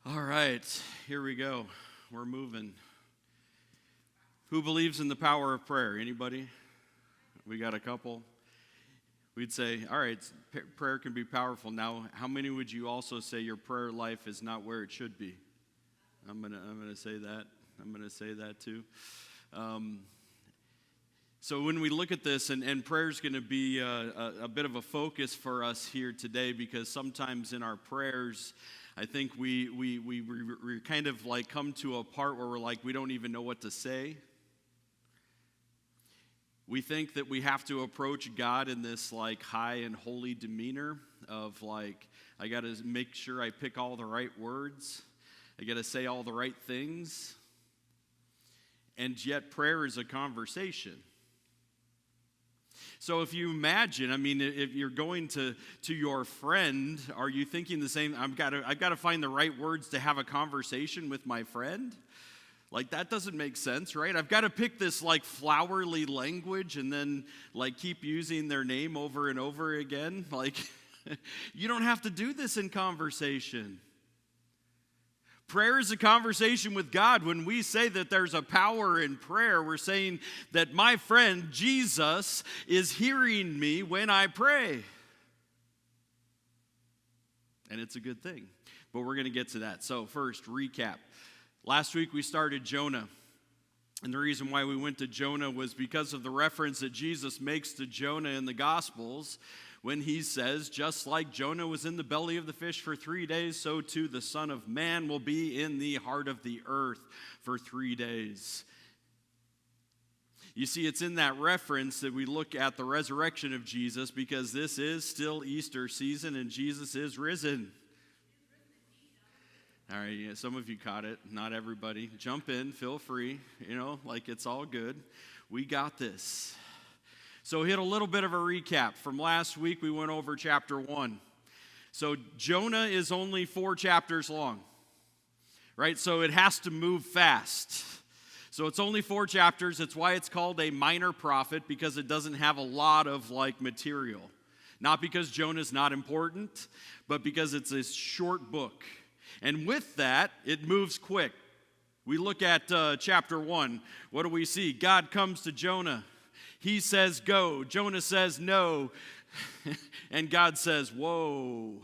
All right, here we go. We're moving. Who believes in the power of prayer? Anybody? We got a couple. We'd say, all right, prayer can be powerful. Now, how many would you also say your prayer life is not where it should be? I'm gonna say that. I'm gonna say that too. So when we look at this, and prayer is going to be a bit of a focus for us here today, because sometimes in our prayers, I think we kind of like come to a part where we're like, we don't even know what to say. We think that we have to approach God in this like high and holy demeanor of like, I got to make sure I pick all the right words. I got to say all the right things. And yet prayer is a conversation. So if you imagine, I mean, if you're going to your friend, are you thinking the same? I've got to find the right words to have a conversation with my friend? Like, that doesn't make sense, right? I've got to pick this like flowery language and then like keep using their name over and over again. Like, you don't have to do this in conversation. Prayer is a conversation with God. When we say that there's a power in prayer, we're saying that my friend Jesus is hearing me when I pray. And it's a good thing. But we're going to get to that. So first, recap. Last week we started Jonah. And the reason why we went to Jonah was because of the reference that Jesus makes to Jonah in the Gospels, when he says, just like Jonah was in the belly of the fish for 3 days, so too the Son of Man will be in the heart of the earth for 3 days. You see, it's in that reference that we look at the resurrection of Jesus, because this is still Easter season and Jesus is risen. All right, yeah, some of you caught it, not everybody. Jump in, feel free, like it's all good. We got this. So hit a little bit of a recap. From last week, we went over chapter 1. So Jonah is only 4 chapters long, right? So it has to move fast. So it's only 4 chapters. That's why it's called a minor prophet, because it doesn't have a lot of like material. Not because Jonah's not important, but because it's a short book. And with that, it moves quick. We look at chapter 1. What do we see? God comes to Jonah. He says, go. Jonah says, no. And God says, whoa,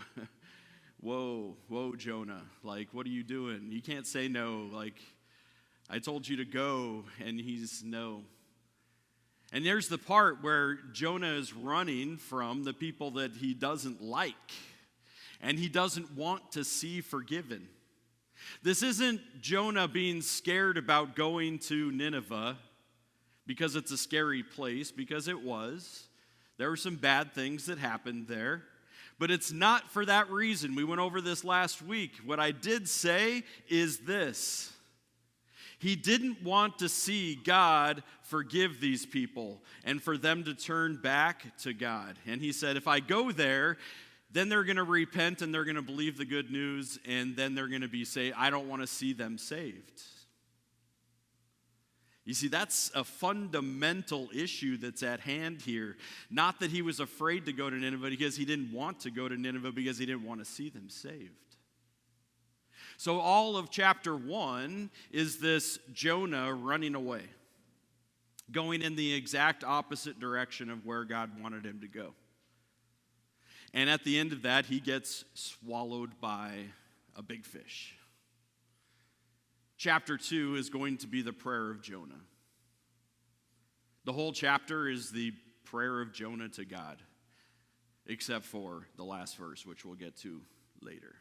whoa, Jonah. Like, what are you doing? You can't say no. Like, I told you to go. And he's no. And there's the part where Jonah is running from the people that he doesn't like. And he doesn't want to see forgiven. This isn't Jonah being scared about going to Nineveh, because it's a scary place, because it was. There were some bad things that happened there. But it's not for that reason. We went over this last week. What I did say is this. He didn't want to see God forgive these people and for them to turn back to God. And he said, if I go there, then they're going to repent and they're going to believe the good news, and then they're going to be saved. I don't want to see them saved. You see, that's a fundamental issue that's at hand here. Not that he was afraid to go to Nineveh because he didn't want to go to Nineveh, because he didn't want to see them saved. So all of chapter 1 is this Jonah running away, going in the exact opposite direction of where God wanted him to go. And at the end of that, he gets swallowed by a big fish. Chapter 2 is going to be the prayer of Jonah. The whole chapter is the prayer of Jonah to God, except for the last verse, which we'll get to later.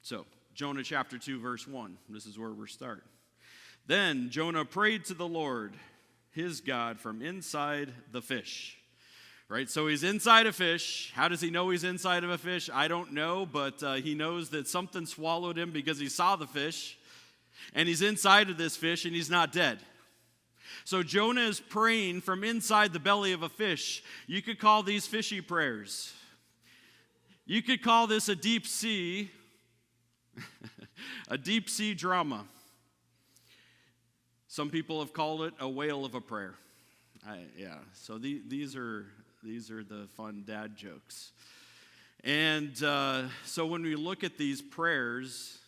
So, Jonah chapter 2, verse 1. This is where we'll start. Then Jonah prayed to the Lord, his God, from inside the fish. Right, so he's inside a fish. How does he know he's inside of a fish? I don't know, but he knows that something swallowed him because he saw the fish. And he's inside of this fish, and he's not dead. So Jonah is praying from inside the belly of a fish. You could call these fishy prayers. You could call this a deep sea, a deep sea drama. Some people have called it a whale of a prayer. So these are the fun dad jokes. And so when we look at these prayers,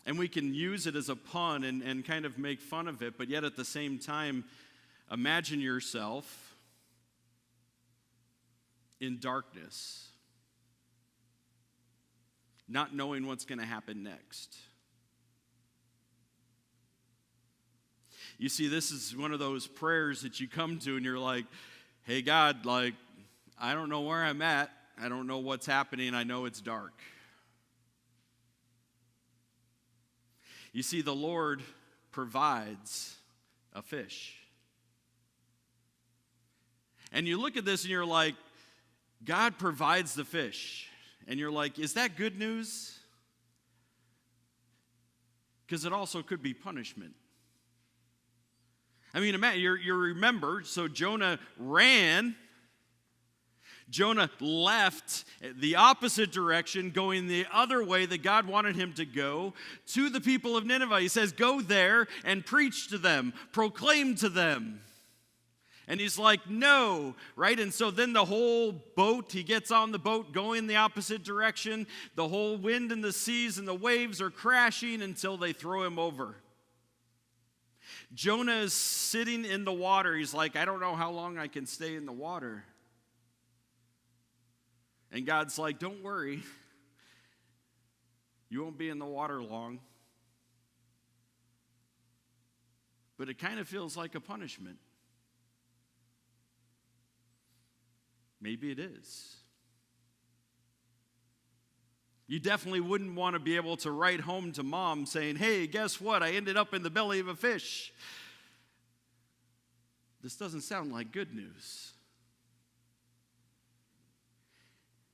and we can use it as a pun and kind of make fun of it, but yet at the same time, imagine yourself in darkness, not knowing what's going to happen next. You see, this is one of those prayers that you come to and you're like, hey, God, like, I don't know where I'm at. I don't know what's happening. I know it's dark. You see, the Lord provides a fish. And you look at this and you're like, God provides the fish. And you're like, is that good news? Because it also could be punishment. I mean, you remember, so Jonah ran. Jonah left the opposite direction, going the other way that God wanted him to go, to the people of Nineveh. He says, go there and preach to them, proclaim to them. And he's like, no, right? And so then the whole boat, he gets on the boat going the opposite direction. The whole wind and the seas and the waves are crashing until they throw him over. Jonah is sitting in the water. He's like, I don't know how long I can stay in the water. And God's like, don't worry. You won't be in the water long. But it kind of feels like a punishment. Maybe it is. You definitely wouldn't want to be able to write home to mom saying, hey, guess what? I ended up in the belly of a fish. This doesn't sound like good news.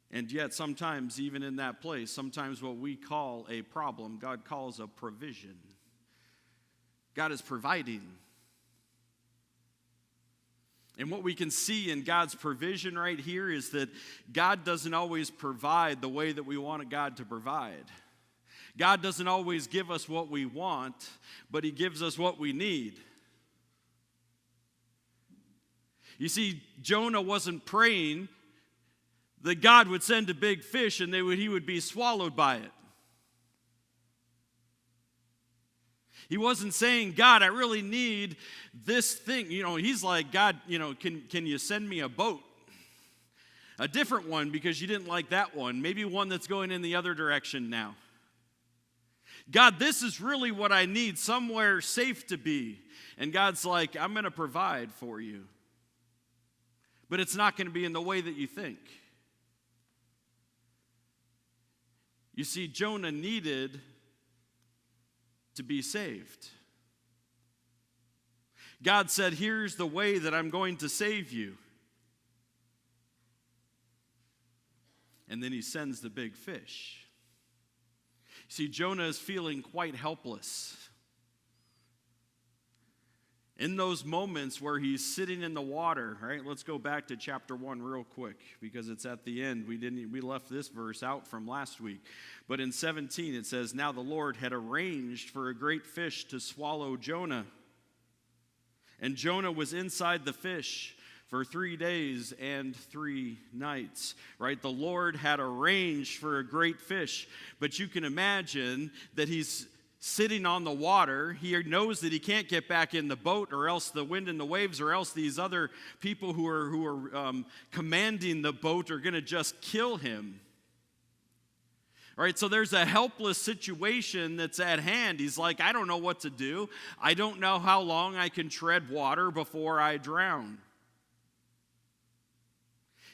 And yet sometimes, even in that place, sometimes what we call a problem, God calls a provision. God is providing. And what we can see in God's provision right here is that God doesn't always provide the way that we want God to provide. God doesn't always give us what we want, but He gives us what we need. You see, Jonah wasn't praying that God would send a big fish and he would be swallowed by it. He wasn't saying, God, I really need this thing. He's like, God, can you send me a boat? A different one because you didn't like that one. Maybe one that's going in the other direction now. God, this is really what I need, somewhere safe to be. And God's like, I'm going to provide for you. But it's not going to be in the way that you think. You see, Jonah needed to be saved. God said, here's the way that I'm going to save you. And then He sends the big fish. See, Jonah is feeling quite helpless. In those moments where he's sitting in the water, right? Let's go back to chapter 1 real quick because it's at the end. We left this verse out from last week. But in 17 it says, now the Lord had arranged for a great fish to swallow Jonah. And Jonah was inside the fish for 3 days and 3 nights, right? The Lord had arranged for a great fish. But you can imagine that he's sitting on the water. He knows that he can't get back in the boat, or else the wind and the waves, or else these other people who are commanding the boat are going to just kill him. All right, so there's a helpless situation that's at hand. He's like, I don't know what to do. I don't know how long I can tread water before I drown.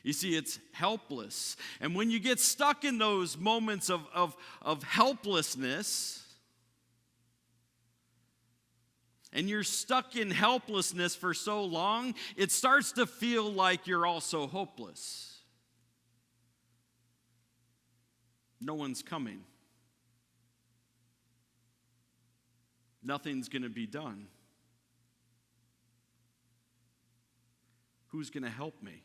You see, it's helpless. And when you get stuck in those moments of helplessness, and you're stuck in helplessness for so long, it starts to feel like you're also hopeless. No one's coming. Nothing's going to be done. Who's going to help me?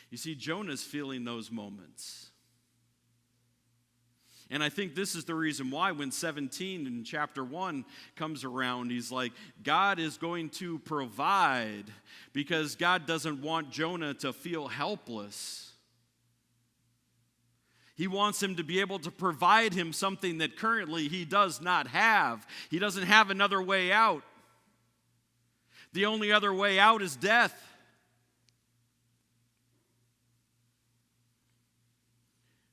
You see, Jonah's feeling those moments. And I think this is the reason why when 17 in chapter 1 comes around, he's like, God is going to provide, because God doesn't want Jonah to feel helpless. He wants him to be able to provide him something that currently he does not have. He doesn't have another way out. The only other way out is death.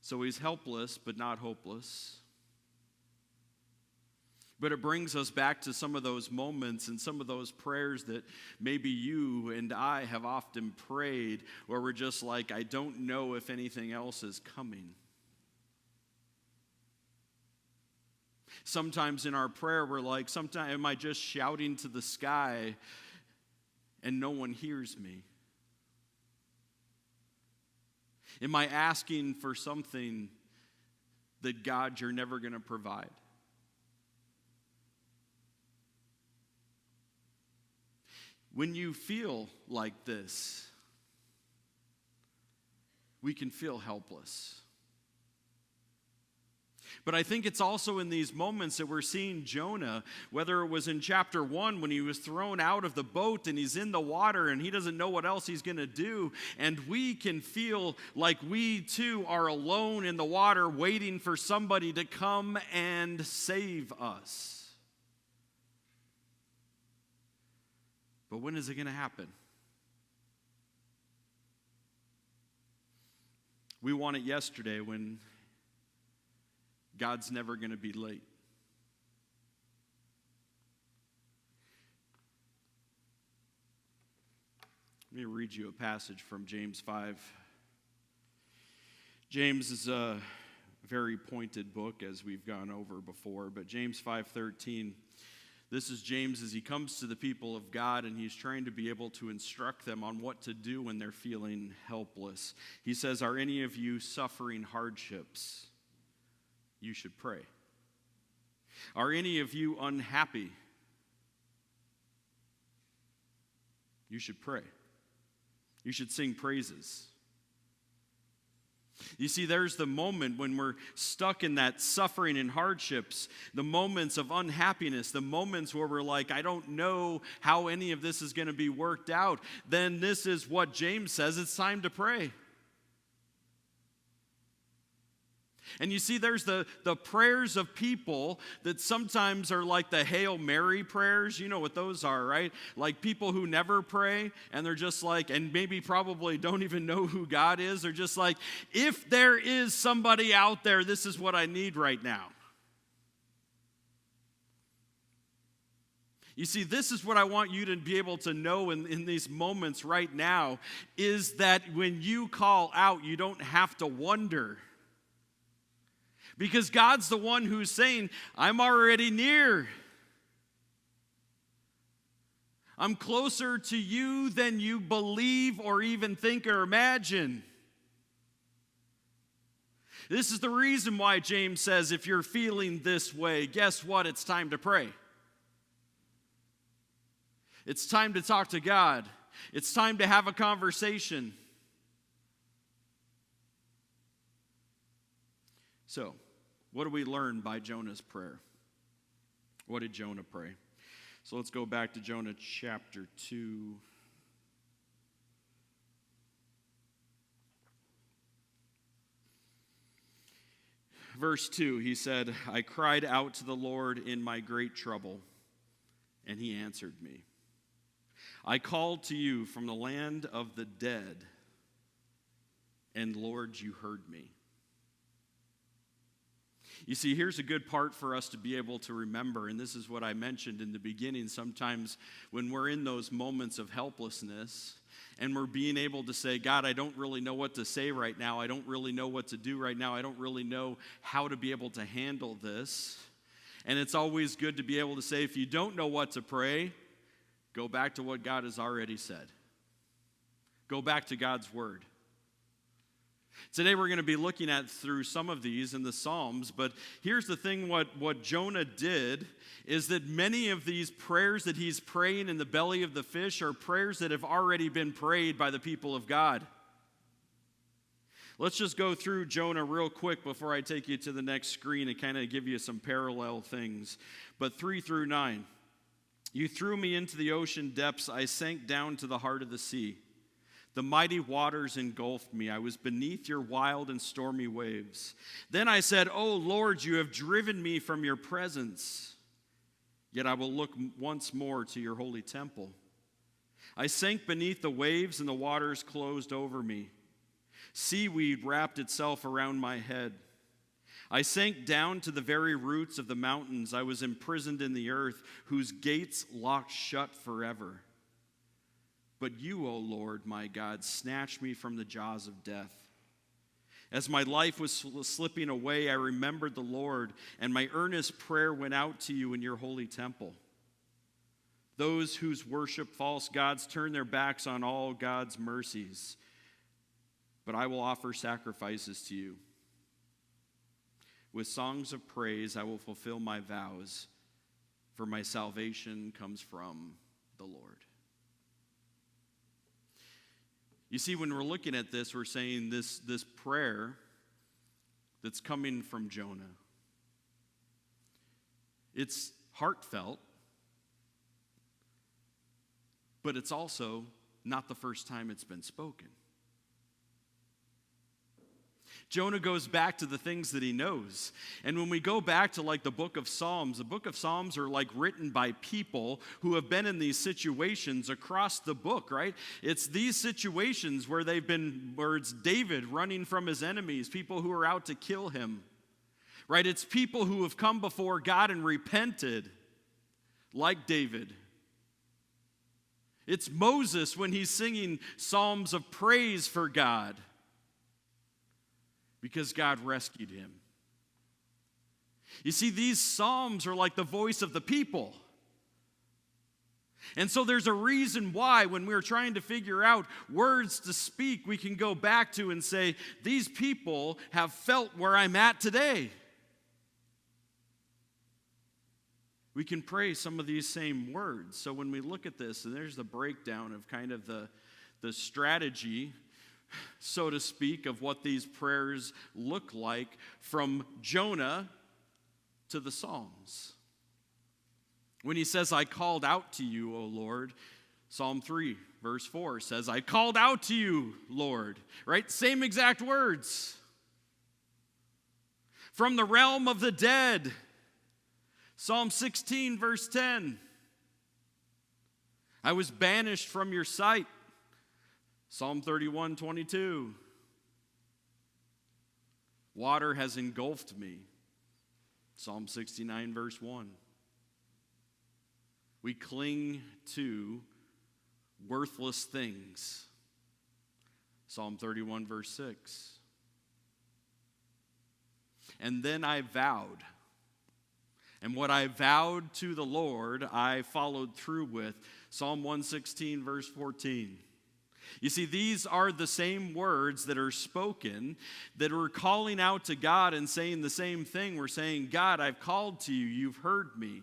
So he's helpless, but not hopeless. But it brings us back to some of those moments and some of those prayers that maybe you and I have often prayed, where we're just like, I don't know if anything else is coming. Sometimes in our prayer, we're like, sometimes am I just shouting to the sky and no one hears me? Am I asking for something that, God, you're never going to provide? When you feel like this, we can feel helpless. But I think it's also in these moments that we're seeing Jonah, whether it was in chapter 1 when he was thrown out of the boat and he's in the water and he doesn't know what else he's going to do, and we can feel like we too are alone in the water waiting for somebody to come and save us. But when is it going to happen? We want it yesterday, when God's never going to be late. Let me read you a passage from James 5. James is a very pointed book, as we've gone over before, but James 5:13, this is James as he comes to the people of God, and he's trying to be able to instruct them on what to do when they're feeling helpless. He says, are any of you suffering hardships? You should pray. Are any of you unhappy? You should pray. You should sing praises. You see, there's the moment when we're stuck in that suffering and hardships, the moments of unhappiness, the moments where we're like, I don't know how any of this is going to be worked out. Then this is what James says, it's time to pray. And you see, there's the prayers of people that sometimes are like the Hail Mary prayers. You know what those are, right? Like people who never pray, and they're just like, and maybe probably don't even know who God is. They're just like, if there is somebody out there, this is what I need right now. You see, this is what I want you to be able to know in these moments right now, is that when you call out, you don't have to wonder. Because God's the one who's saying, I'm already near. I'm closer to you than you believe or even think or imagine. This is the reason why James says, if you're feeling this way, guess what? It's time to pray. It's time to talk to God. It's time to have a conversation. So, what do we learn by Jonah's prayer? What did Jonah pray? So let's go back to Jonah chapter 2. Verse 2, he said, I cried out to the Lord in my great trouble, and he answered me. I called to you from the land of the dead, and Lord, you heard me. You see, here's a good part for us to be able to remember, and this is what I mentioned in the beginning. Sometimes when we're in those moments of helplessness and we're being able to say, God, I don't really know what to say right now. I don't really know what to do right now. I don't really know how to be able to handle this. And it's always good to be able to say, if you don't know what to pray, go back to what God has already said. Go back to God's word. Today we're going to be looking at through some of these in the Psalms, but here's the thing, what Jonah did is that many of these prayers that he's praying in the belly of the fish are prayers that have already been prayed by the people of God. Let's just go through Jonah real quick before I take you to the next screen and kind of give you some parallel things. But 3 through 9. You threw me into the ocean depths. I sank down to the heart of the sea. The mighty waters engulfed me. I was beneath your wild and stormy waves. Then I said, "Oh Lord, you have driven me from your presence. Yet I will look once more to your holy temple." I sank beneath the waves, and the waters closed over me. Seaweed wrapped itself around my head. I sank down to the very roots of the mountains. I was imprisoned in the earth, whose gates locked shut forever. But you, O Lord, my God, snatched me from the jaws of death. As my life was slipping away, I remembered the Lord, and my earnest prayer went out to you in your holy temple. Those who worship false gods turn their backs on all God's mercies. But I will offer sacrifices to you. With songs of praise, I will fulfill my vows, for my salvation comes from the Lord. You see, when we're looking at this, we're saying this prayer that's coming from Jonah. It's heartfelt, but it's also not the first time it's been spoken. Jonah goes back to the things that he knows. And when we go back to like the book of Psalms are like written by people who have been in these situations across the book, right? It's these situations where it's David running from his enemies, people who are out to kill him, right? It's people who have come before God and repented, like David. It's Moses when he's singing psalms of praise for God, because God rescued him. You see, these psalms are like the voice of the people. And so there's a reason why when we're trying to figure out words to speak, we can go back to and say, these people have felt where I'm at today. We can pray some of these same words. So when we look at this, and there's the breakdown of kind of the strategy, so to speak, of what these prayers look like from Jonah to the Psalms. When he says, I called out to you, O Lord, Psalm 3, verse 4 says, I called out to you, Lord, right? Same exact words. From the realm of the dead, Psalm 16, verse 10, I was banished from your sight. Psalm 31, 22. Water has engulfed me. Psalm 69, verse 1. We cling to worthless things. Psalm 31, verse 6. And then I vowed. And what I vowed to the Lord, I followed through with. Psalm 116, verse 14. You see, these are the same words that are spoken, that we're calling out to God and saying the same thing. We're saying, God, I've called to you. You've heard me.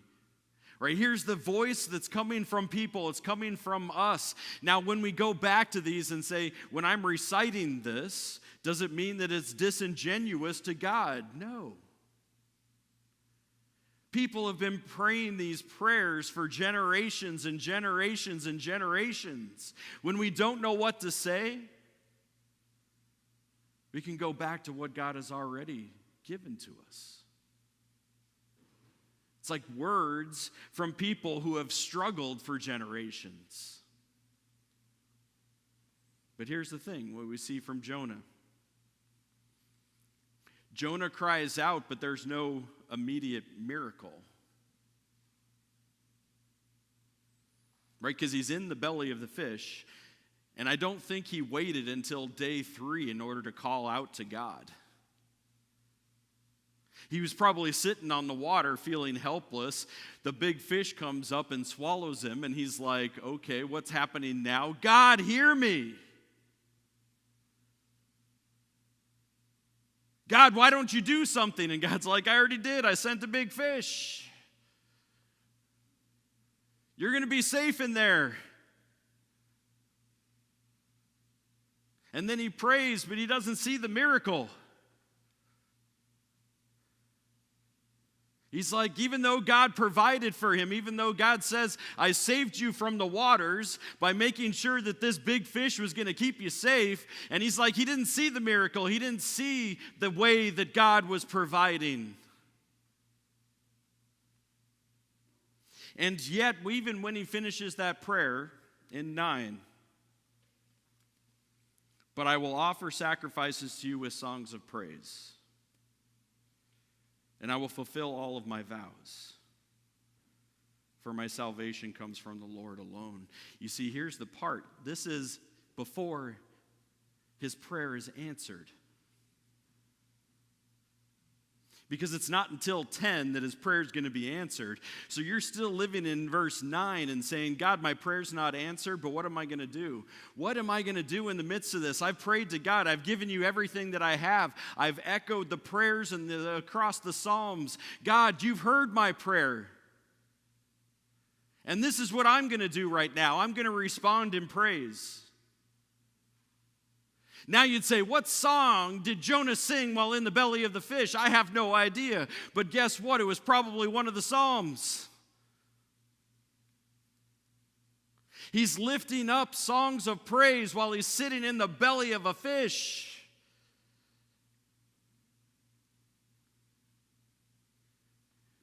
Right? Here's the voice that's coming from people. It's coming from us. Now, when we go back to these and say, when I'm reciting this, does it mean that it's disingenuous to God? No. People have been praying these prayers for generations and generations and generations. When we don't know what to say, we can go back to what God has already given to us. It's like words from people who have struggled for generations. But here's the thing, what we see from Jonah. Jonah cries out, but there's no immediate miracle. Right? Because he's in the belly of the fish, and I don't think he waited until day 3 in order to call out to God. He was probably sitting on the water feeling helpless. The big fish comes up and swallows him, and he's like, okay, what's happening now? God, hear me. God, why don't you do something? And God's like, I already did. I sent a big fish. You're going to be safe in there. And then he prays, but he doesn't see the miracle. He's like, even though God provided for him, even though God says, I saved you from the waters by making sure that this big fish was going to keep you safe, and he's like, he didn't see the miracle. He didn't see the way that God was providing. And yet, even when he finishes that prayer in 9, but I will offer sacrifices to you with songs of praise, and I will fulfill all of my vows, for my salvation comes from the Lord alone. You see, here's the part. This is before his prayer is answered. Because it's not until 10 that his prayer is going to be answered. So you're still living in verse 9 and saying, God, my prayer's not answered, but what am I going to do? What am I going to do in the midst of this? I've prayed to God. I've given you everything that I have. I've echoed the prayers and across the Psalms. God, you've heard my prayer. And this is what I'm going to do right now. I'm going to respond in praise. Now you'd say, what song did Jonah sing while in the belly of the fish? I have no idea. But guess what? It was probably one of the Psalms. He's lifting up songs of praise while he's sitting in the belly of a fish.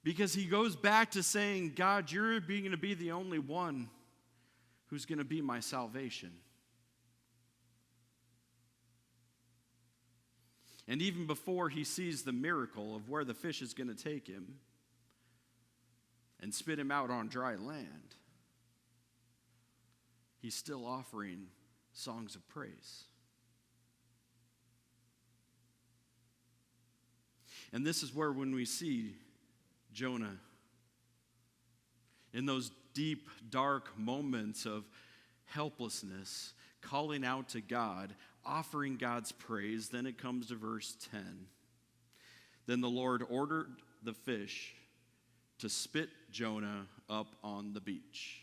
Because he goes back to saying, God, you're going to be the only one who's going to be my salvation. And even before he sees the miracle of where the fish is going to take him and spit him out on dry land, he's still offering songs of praise. And this is where when we see Jonah in those deep, dark moments of helplessness, calling out to God, offering God's praise, then it comes to verse 10. Then the Lord ordered the fish to spit Jonah up on the beach.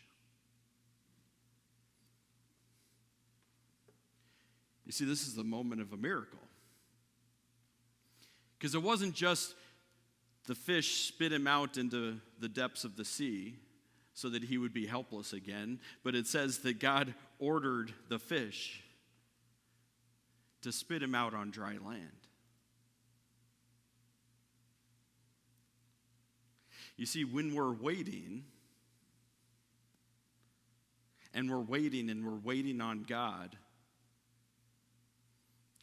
You see, this is the moment of a miracle. Because it wasn't just the fish spit him out into the depths of the sea so that he would be helpless again, but it says that God ordered the fish to spit him out on dry land. You see, when we're waiting, and we're waiting on God,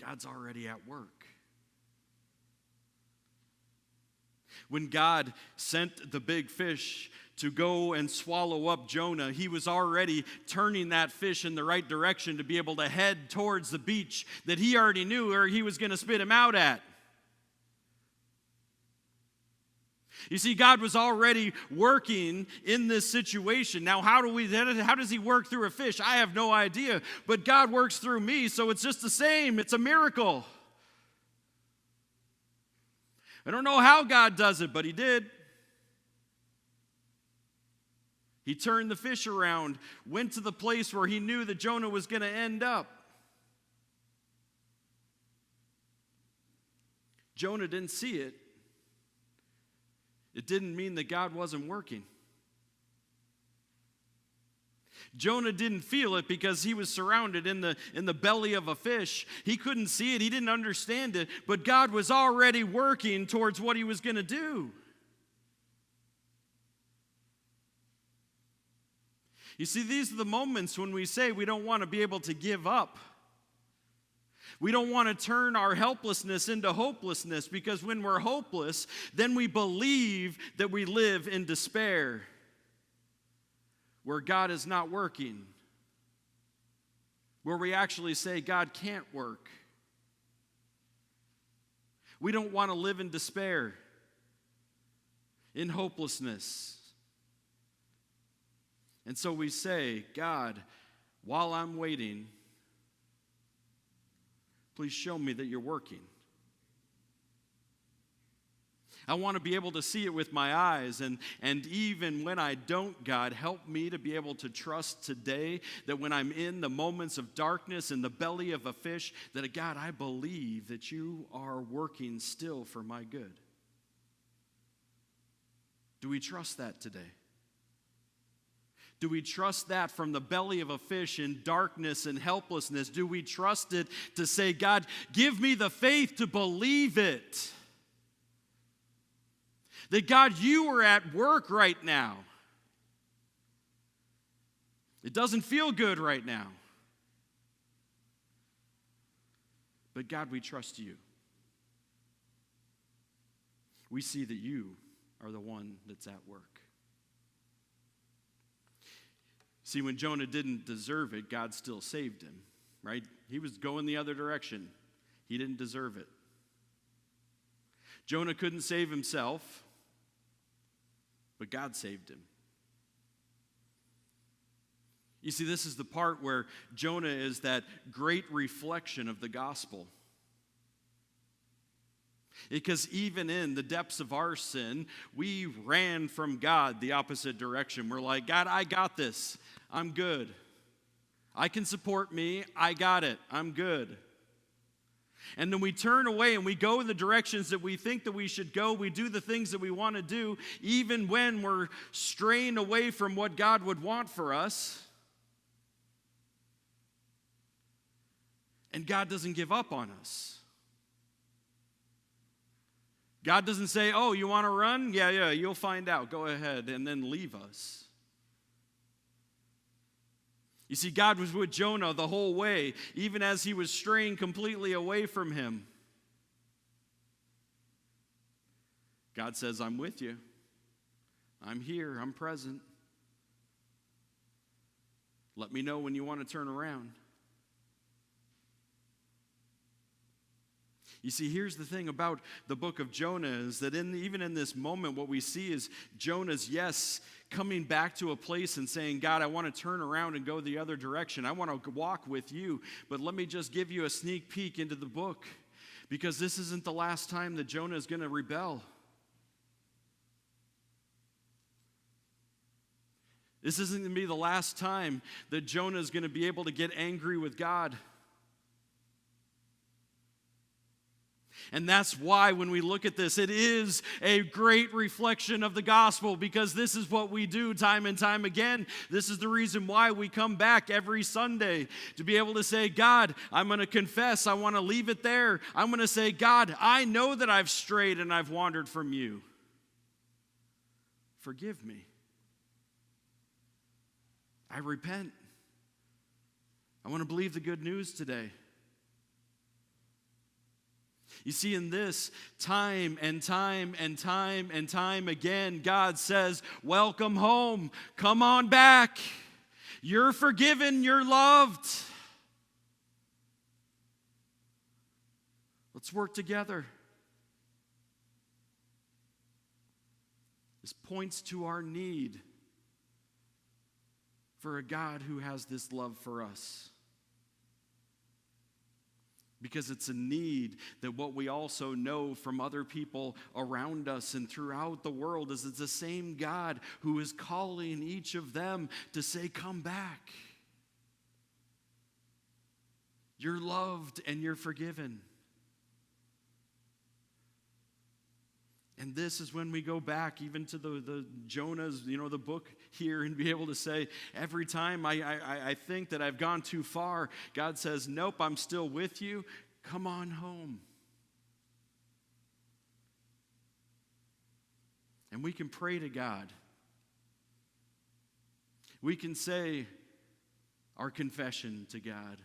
God's already at work. When God sent the big fish to go and swallow up Jonah, he was already turning that fish in the right direction to be able to head towards the beach that he already knew where he was going to spit him out at. You see, God was already working in this situation. Now, how does he work through a fish? I have no idea, but God works through me, so it's just the same. It's a miracle. I don't know how God does it, but he did. He turned the fish around, went to the place where he knew that Jonah was going to end up. Jonah didn't see it. It didn't mean that God wasn't working. Jonah didn't feel it because he was surrounded in the belly of a fish. He couldn't see it. He didn't understand it. But God was already working towards what he was going to do. You see, these are the moments when we say we don't want to be able to give up. We don't want to turn our helplessness into hopelessness, because when we're hopeless, then we believe that we live in despair, where God is not working, where we actually say God can't work. We don't want to live in despair, in hopelessness. And so we say, God, while I'm waiting, please show me that you're working. I want to be able to see it with my eyes. And even when I don't, God, help me to be able to trust today that when I'm in the moments of darkness in the belly of a fish, that, God, I believe that you are working still for my good. Do we trust that today? Do we trust that from the belly of a fish in darkness and helplessness? Do we trust it to say, God, give me the faith to believe it? That, God, you are at work right now. It doesn't feel good right now. But, God, we trust you. We see that you are the one that's at work. See, when Jonah didn't deserve it, God still saved him, right? He was going the other direction. He didn't deserve it. Jonah couldn't save himself, but God saved him. You see, this is the part where Jonah is that great reflection of the gospel. Because even in the depths of our sin, we ran from God the opposite direction. We're like, God, I got this. I'm good. I can support me. I got it. I'm good. And then we turn away and we go in the directions that we think that we should go. We do the things that we want to do, even when we're straying away from what God would want for us. And God doesn't give up on us. God doesn't say, oh, you want to run? Yeah, you'll find out. Go ahead, and then leave us. You see, God was with Jonah the whole way, even as he was straying completely away from him. God says, I'm with you. I'm here. I'm present. Let me know when you want to turn around. You see, here's the thing about the book of Jonah is that even in this moment, what we see is Jonah's, yes, coming back to a place and saying, God, I want to turn around and go the other direction. I want to walk with you. But let me just give you a sneak peek into the book, because this isn't the last time that Jonah is going to rebel. This isn't going to be the last time that Jonah is going to be able to get angry with God. And that's why when we look at this, it is a great reflection of the gospel, because this is what we do time and time again. This is the reason why we come back every Sunday, to be able to say, God, I'm going to confess. I want to leave it there. I'm going to say, God, I know that I've strayed and I've wandered from you. Forgive me. I repent. I want to believe the good news today. You see, in this, time and time and time and time again, God says, welcome home. Come on back. You're forgiven. You're loved. Let's work together. This points to our need for a God who has this love for us. Because it's a need that what we also know from other people around us and throughout the world is it's the same God who is calling each of them to say, come back. You're loved and you're forgiven. And this is when we go back even to the Jonah's, the book here, and be able to say, every time I think that I've gone too far, God says, nope, I'm still with you. Come on home. And we can pray to God. We can say our confession to God.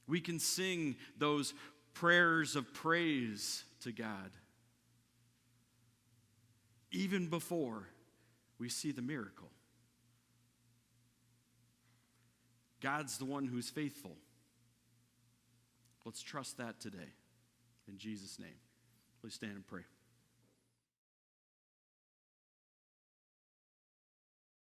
We can sing those prayers of praise to God, even before we see the miracle. God's the one who's faithful. Let's trust that today. In Jesus' name, please stand and pray.